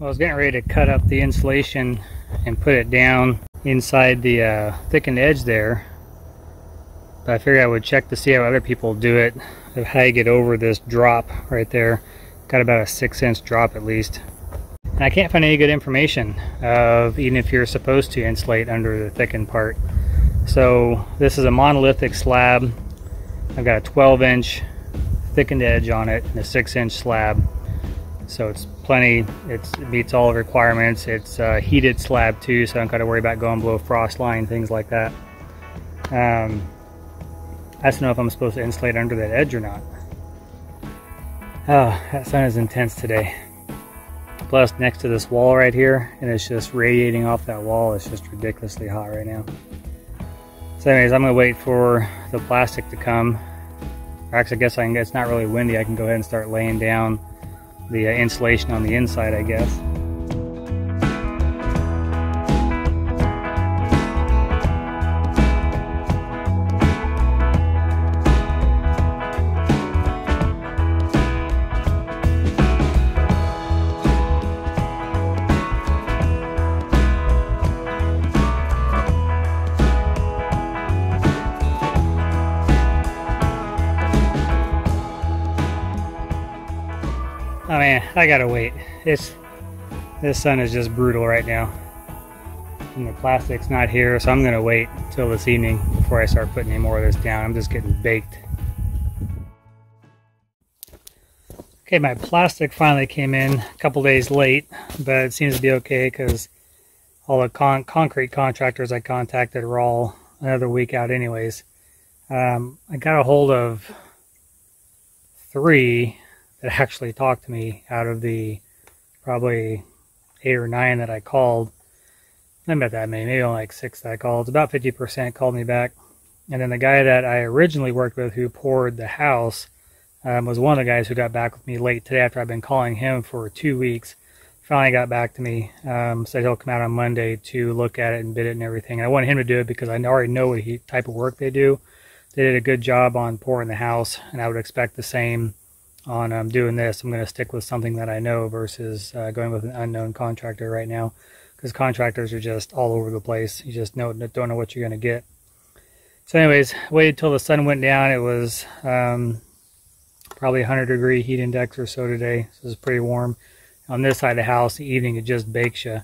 Well, I was getting ready to cut up the insulation and put it down inside the thickened edge there, but I figured I would check to see how other people do it, of how you get over this drop right there. Got about a 6-inch drop at least, and I can't find any good information of even if you're supposed to insulate under the thickened part. So this is a monolithic slab. I've got a 12-inch thickened edge on it and a 6-inch slab. So it's plenty, it meets all the requirements. It's a heated slab too, so I don't got to worry about going below frost line, things like that. I just don't know if I'm supposed to insulate under that edge or not. Oh, that sun is intense today. Plus next to this wall right here, and it's just radiating off that wall. It's just ridiculously hot right now. So anyways, I'm going to wait for the plastic to come. Actually, I guess it's not really windy. I can go ahead and start laying down the insulation on the inside, I guess. Oh man, I gotta wait. This sun is just brutal right now. And the plastic's not here, so I'm gonna wait till this evening before I start putting any more of this down. I'm just getting baked. Okay, my plastic finally came in a couple days late, but it seems to be okay because all the concrete contractors I contacted are all another week out anyways. I got a hold of 3 that actually talked to me out of the probably 8 or 9 that I called. Not about that many, maybe only like 6 that I called. About 50% called me back. And then the guy that I originally worked with who poured the house was one of the guys who got back with me late today after I've been calling him for 2 weeks. Finally got back to me, said he'll come out on Monday to look at it and bid it and everything. And I wanted him to do it because I already know what type of work they do. They did a good job on pouring the house, and I would expect the same on doing this. I'm going to stick with something that I know versus going with an unknown contractor right now, because contractors are just all over the place. You just don't know what you're going to get. So anyways, waited till the sun went down. It was probably 100-degree heat index or so today, so it's pretty warm. On this side of the house, the evening it just bakes you.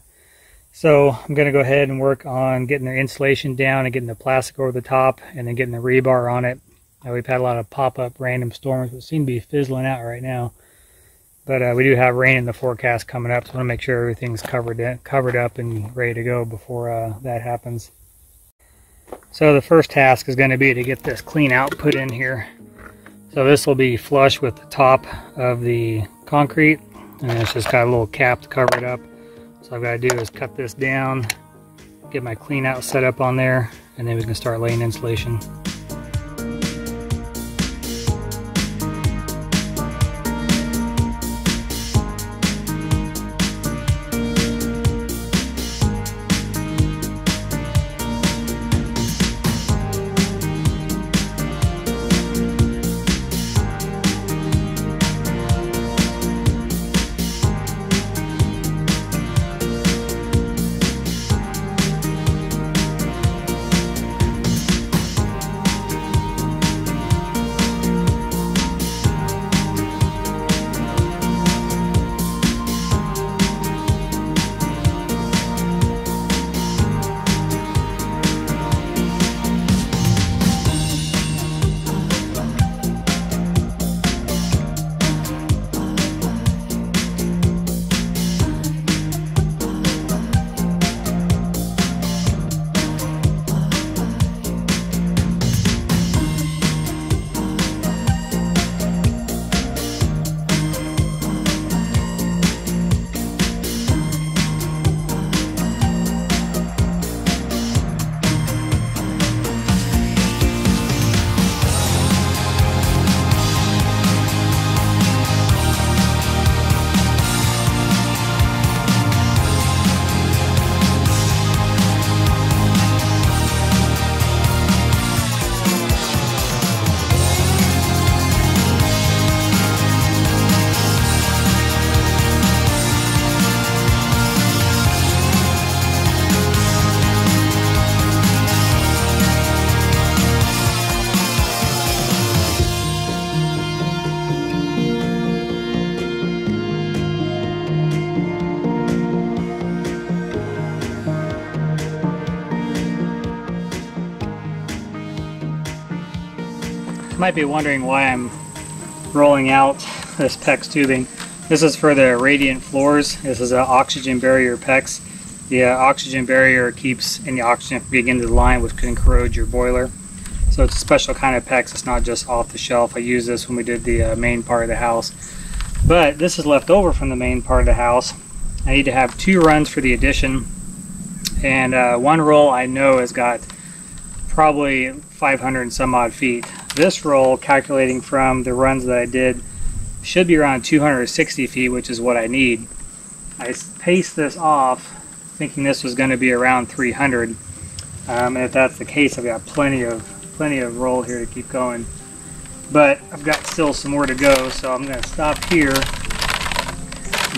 So I'm going to go ahead and work on getting the insulation down and getting the plastic over the top and then getting the rebar on it. We've had a lot of pop-up random storms, which seem to be fizzling out right now. But we do have rain in the forecast coming up, so I want to make sure everything's covered up and ready to go before that happens. So the first task is going to be to get this clean out put in here. So this will be flush with the top of the concrete, and it's just got a little cap to cover it up. So all I've got to do is cut this down, get my clean out set up on there, and then we can start laying insulation. You might be wondering why I'm rolling out this PEX tubing. This is for the radiant floors. This is an oxygen barrier PEX. The oxygen barrier keeps any oxygen from getting into the line, which can corrode your boiler. So it's a special kind of PEX. It's not just off the shelf. I used this when we did the main part of the house. But this is left over from the main part of the house. I need to have 2 runs for the addition. And one roll I know has got probably 500 and some odd feet. This roll, calculating from the runs that I did, should be around 260 feet, which is what I need. I paced this off thinking this was going to be around 300. And if that's the case, I've got plenty of roll here to keep going. But I've got still some more to go, so I'm going to stop here,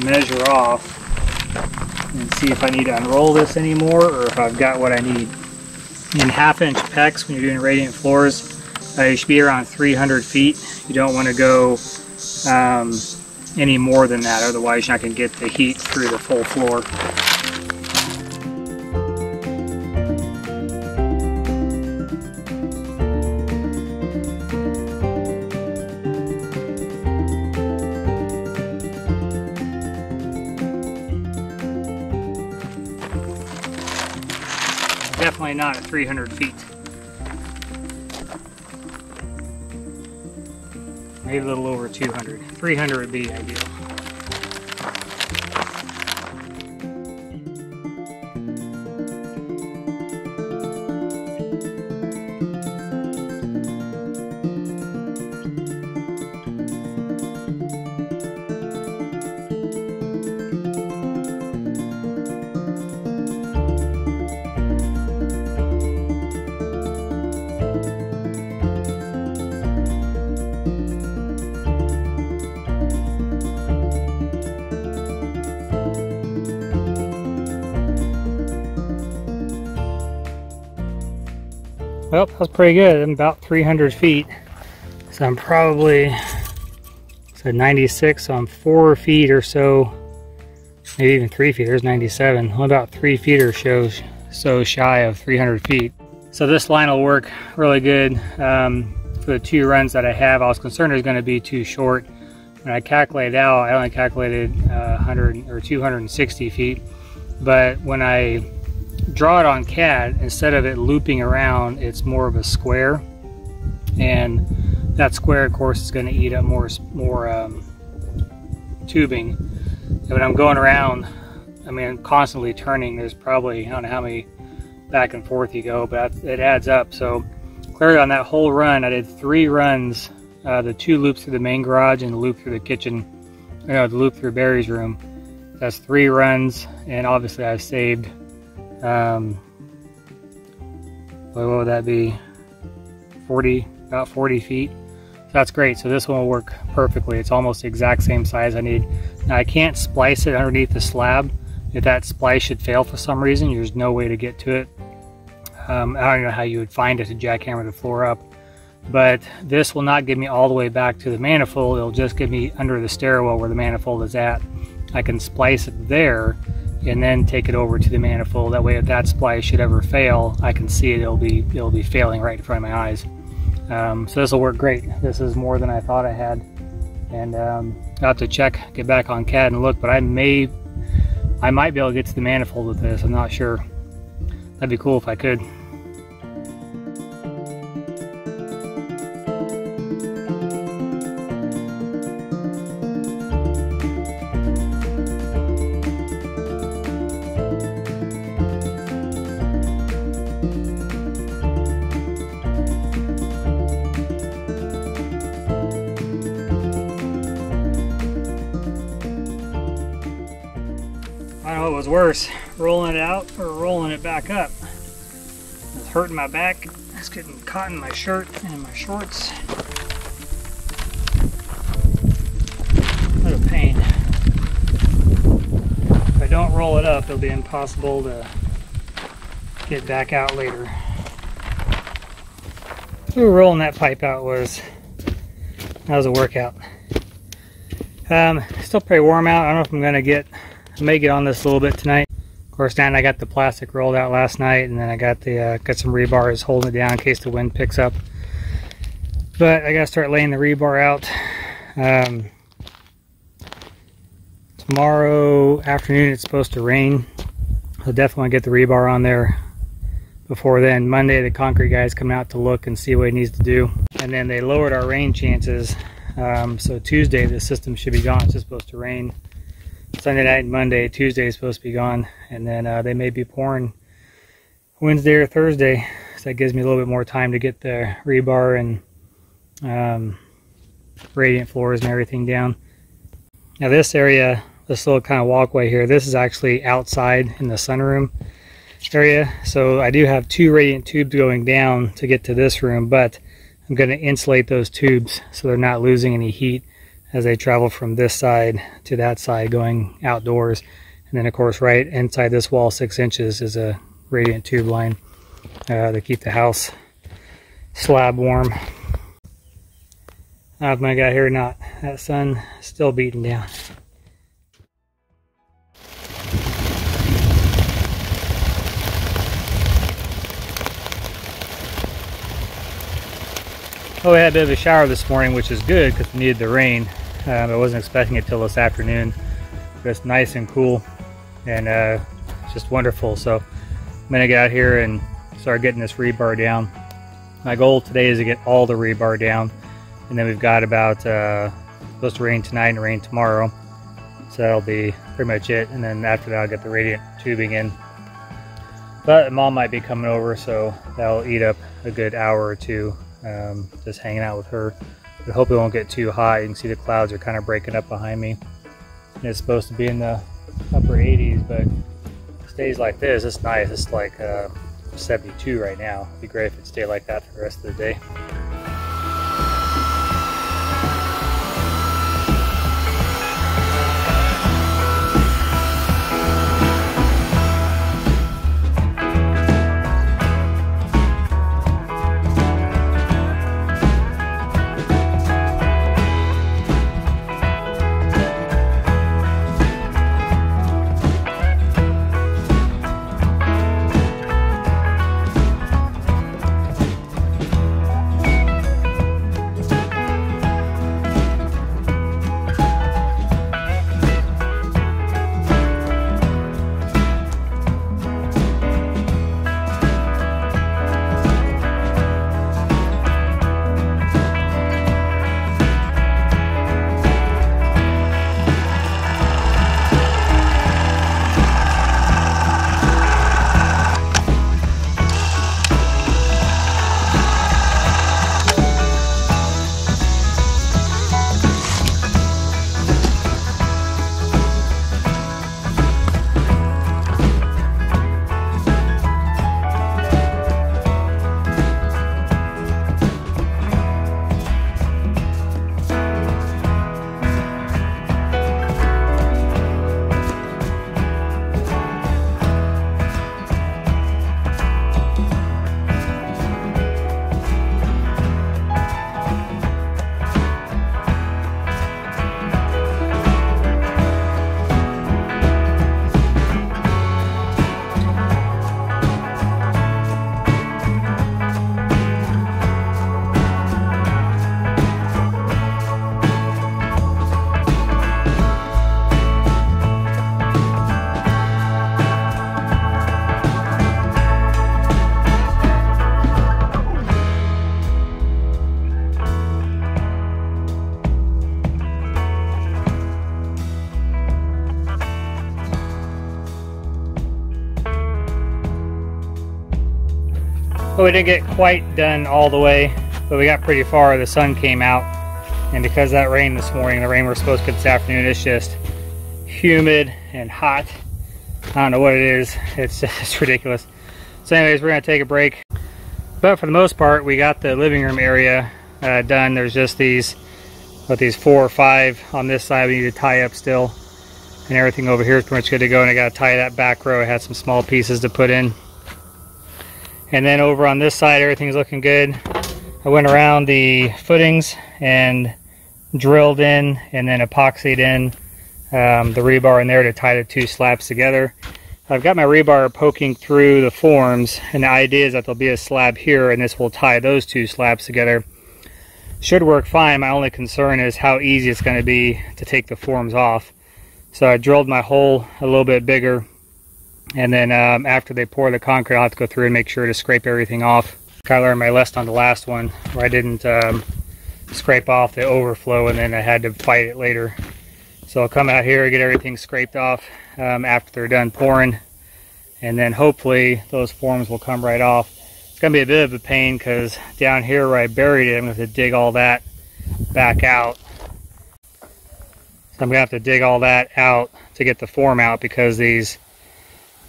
measure off, and see if I need to unroll this anymore or if I've got what I need. In 1/2 inch PEX, when you're doing radiant floors, you should be around 300 feet. You don't want to go any more than that, otherwise you're not going to get the heat through the full floor. Definitely not at 300 feet. Maybe a little over 200. 300 would be ideal. Well, that was pretty good. I'm about 300 feet. So I'm probably, so 96, so I'm 4 feet or so, maybe even 3 feet. There's 97. I'm about 3 feet or so shy of 300 feet. So this line will work really good for the 2 runs that I have. I was concerned it was going to be too short. When I calculated out, I only calculated 100 or 260 feet. But when I draw it on CAD, instead of it looping around, it's more of a square, and that square of course is going to eat up more tubing. And when I'm going around, I mean, I'm constantly turning. There's probably, I don't know how many back and forth you go, but it adds up. So clearly on that whole run, I did 3 runs, the 2 loops through the main garage and the loop through the kitchen, the loop through Barry's room. That's 3 runs, and obviously I've saved what would that be, about 40 feet. So that's great. So this one will work perfectly. It's almost the exact same size I need. Now I can't splice it underneath the slab. If that splice should fail for some reason, there's no way to get to it. I don't know how you would find it to jackhammer the floor up, but this will not get me all the way back to the manifold. It'll just get me under the stairwell where the manifold is at. I can splice it there and then take it over to the manifold. That way, if that splice should ever fail, I can see it. It'll be failing right in front of my eyes. So this will work great. This is more than I thought I had, and I'll have to check, get back on CAD and look. But I might be able to get to the manifold with this. I'm not sure. That'd be cool if I could. I don't know what was worse, rolling it out or rolling it back up. It's hurting my back. It's getting caught in my shirt and my shorts. What a pain. If I don't roll it up, it'll be impossible to get back out later. Ooh, rolling that pipe out was a workout. Still pretty warm out. I don't know if I'm gonna get. I may get on this a little bit tonight. Of course, now I got the plastic rolled out last night, and then I got the got some rebars holding it down in case the wind picks up. But I gotta start laying the rebar out. Tomorrow afternoon it's supposed to rain. I'll definitely get the rebar on there before then. Monday the concrete guy's coming out to look and see what he needs to do. And then they lowered our rain chances. So Tuesday the system should be gone. It's just supposed to rain Sunday night and Monday. Tuesday is supposed to be gone. And then they may be pouring Wednesday or Thursday. So that gives me a little bit more time to get the rebar and radiant floors and everything down. Now this area, this little kind of walkway here, this is actually outside in the sunroom area. So I do have 2 radiant tubes going down to get to this room, but I'm going to insulate those tubes so they're not losing any heat as they travel from this side to that side going outdoors. And then of course right inside this wall 6 inches is a radiant tube line to keep the house slab warm. I don't know if I got here or not. That sun is still beating down. Oh, we had a bit of a shower this morning, which is good because we needed the rain. I wasn't expecting it till this afternoon. But it's nice and cool and it's just wonderful. So I'm gonna get out here and start getting this rebar down. My goal today is to get all the rebar down, and then we've got about supposed to rain tonight and rain tomorrow. So that'll be pretty much it. And then after that, I'll get the radiant tubing in. But Mom might be coming over, so that'll eat up a good hour or two. Just hanging out with her. But I hope it won't get too hot. You can see the clouds are kind of breaking up behind me. And it's supposed to be in the upper 80s, but it stays like this. It's nice. It's like 72 right now. It'd be great if it stayed like that for the rest of the day. Well, we didn't get quite done all the way, but we got pretty far. The sun came out, and because of that rain this morning, the rain we're supposed to get this afternoon, it's just humid and hot. I don't know what it is. It's just ridiculous. So anyways, we're gonna take a break. But for the most part, we got the living room area done. There's just these 4 or 5 on this side we need to tie up still. And everything over here is pretty much good to go. And I gotta tie that back row. I had some small pieces to put in. And then over on this side, everything's looking good. I went around the footings and drilled in and then epoxied in the rebar in there to tie the 2 slabs together. I've got my rebar poking through the forms, and the idea is that there'll be a slab here and this will tie those 2 slabs together. Should work fine. My only concern is how easy it's going to be to take the forms off. So I drilled my hole a little bit bigger, and then after they pour the concrete, I'll have to go through and make sure to scrape everything off. Kind of learned my lesson on the last one where I didn't scrape off the overflow, and then I had to fight it later. So I'll come out here and get everything scraped off after they're done pouring, and then hopefully those forms will come right off. It's going to be a bit of a pain because down here where I buried it, I'm going to have to dig all that back out. So I'm going to have to dig all that out to get the form out because these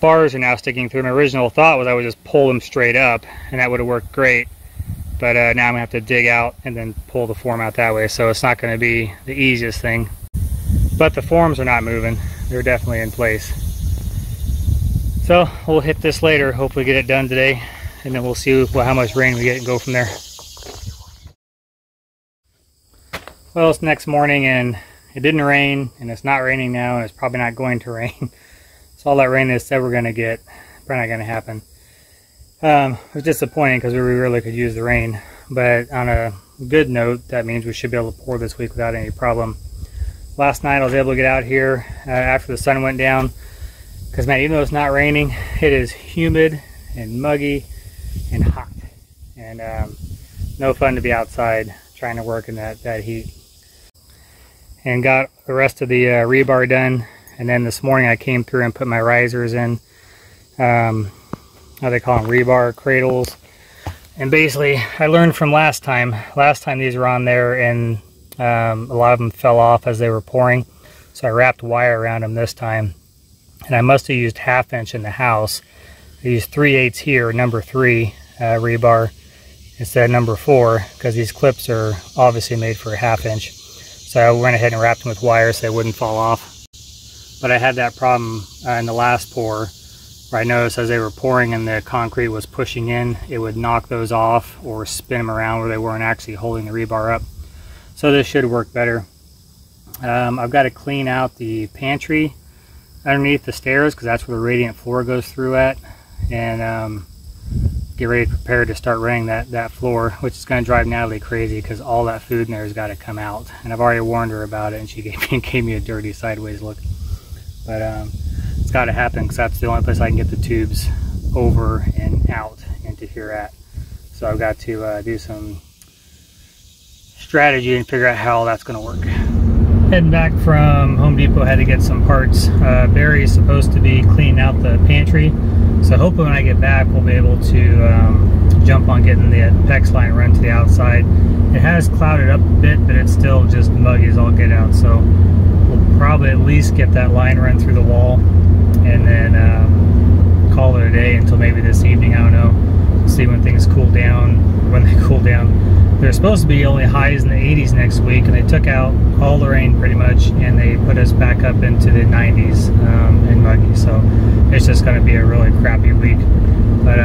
bars are now sticking through. My original thought was I would just pull them straight up and that would have worked great. But now I'm going to have to dig out and then pull the form out that way. So it's not going to be the easiest thing. But the forms are not moving. They're definitely in place. So we'll hit this later, hopefully get it done today. And then we'll see how much rain we get and go from there. Well, it's next morning and it didn't rain, and it's not raining now, and it's probably not going to rain. So all that rain they said we're going to get, probably not going to happen. It was disappointing because we really could use the rain. But on a good note, that means we should be able to pour this week without any problem. Last night I was able to get out here after the sun went down. Because man, even though it's not raining, it is humid and muggy and hot, and no fun to be outside trying to work in that heat. And got the rest of the rebar done, and then this morning I came through and put my risers in, how they call them, Rebar Cradles. And basically I learned from last time these were on there and a lot of them fell off as they were pouring, so I wrapped wire around them this time, and I must have used 1/2 inch in the house. I used 3/8 here, number 3 rebar instead of number 4, because these clips are obviously made for 1/2 inch. So I went ahead and wrapped them with wire so they wouldn't fall off. But I had that problem in the last pour where I noticed as they were pouring and the concrete was pushing in, it would knock those off or spin them around where they weren't actually holding the rebar up. So this should work better. I've got to clean out the pantry underneath the stairs because that's where the radiant floor goes through at, and get ready to prepare to start running that floor, which is going to drive Natalie crazy because all that food in there has got to come out. And I've already warned her about it, and she gave me a dirty sideways look. But it's got to happen because that's the only place I can get the tubes over and out into here at. So I've got to do some strategy and figure out how that's going to work. Heading back from Home Depot, had to get some parts. Barry's supposed to be cleaning out the pantry, so hopefully when I get back we'll be able to jump on getting the PEX line run to the outside. It has clouded up a bit, but it's still just muggy as all get out, so we'll probably at least get that line run through the wall and then call it a day until maybe this evening. I don't know. See when things cool down, when they cool down. They're supposed to be only highs in the 80s next week, and they took out all the rain pretty much, and they put us back up into the 90s and muggy. So it's just going to be a really crappy week. But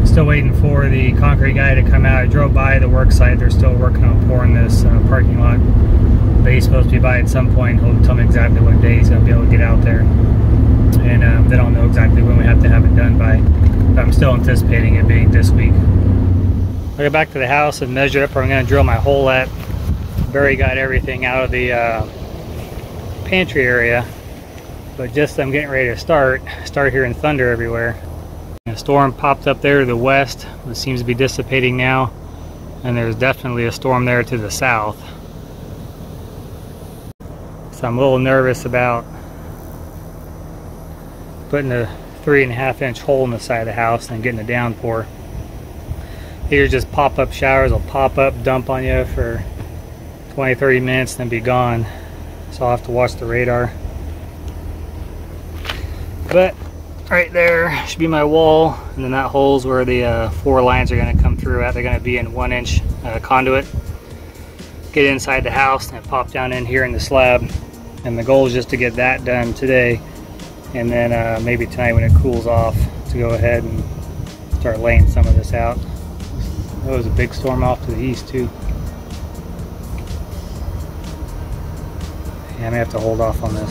still waiting for the concrete guy to come out. I drove by the work site. They're still working on pouring this parking lot. But he's supposed to be by at some point. He'll tell me exactly what day he's going to be able to get out there. And they don't know exactly when we have to have it done by. But I'm still anticipating it being this week. I got back to the house and measured up where I'm going to drill my hole at. Barry got everything out of the pantry area, but just I'm getting ready to start hearing thunder everywhere. A storm popped up there to the west, it seems to be dissipating now, and there's definitely a storm there to the south. So I'm a little nervous about putting a 3.5 inch hole in the side of the house and getting a downpour. Here's just pop-up showers will pop up, dump on you for 20-30 minutes, then be gone. So I'll have to watch the radar. But right there should be my wall, and then that hole's where the 4 lines are going to come through at. They're going to be in 1-inch conduit. Get inside the house and pop down in here in the slab. And the goal is just to get that done today, and then maybe tonight when it cools off to go ahead and start laying some of this out. There was a big storm off to the east too. Yeah, I may have to hold off on this.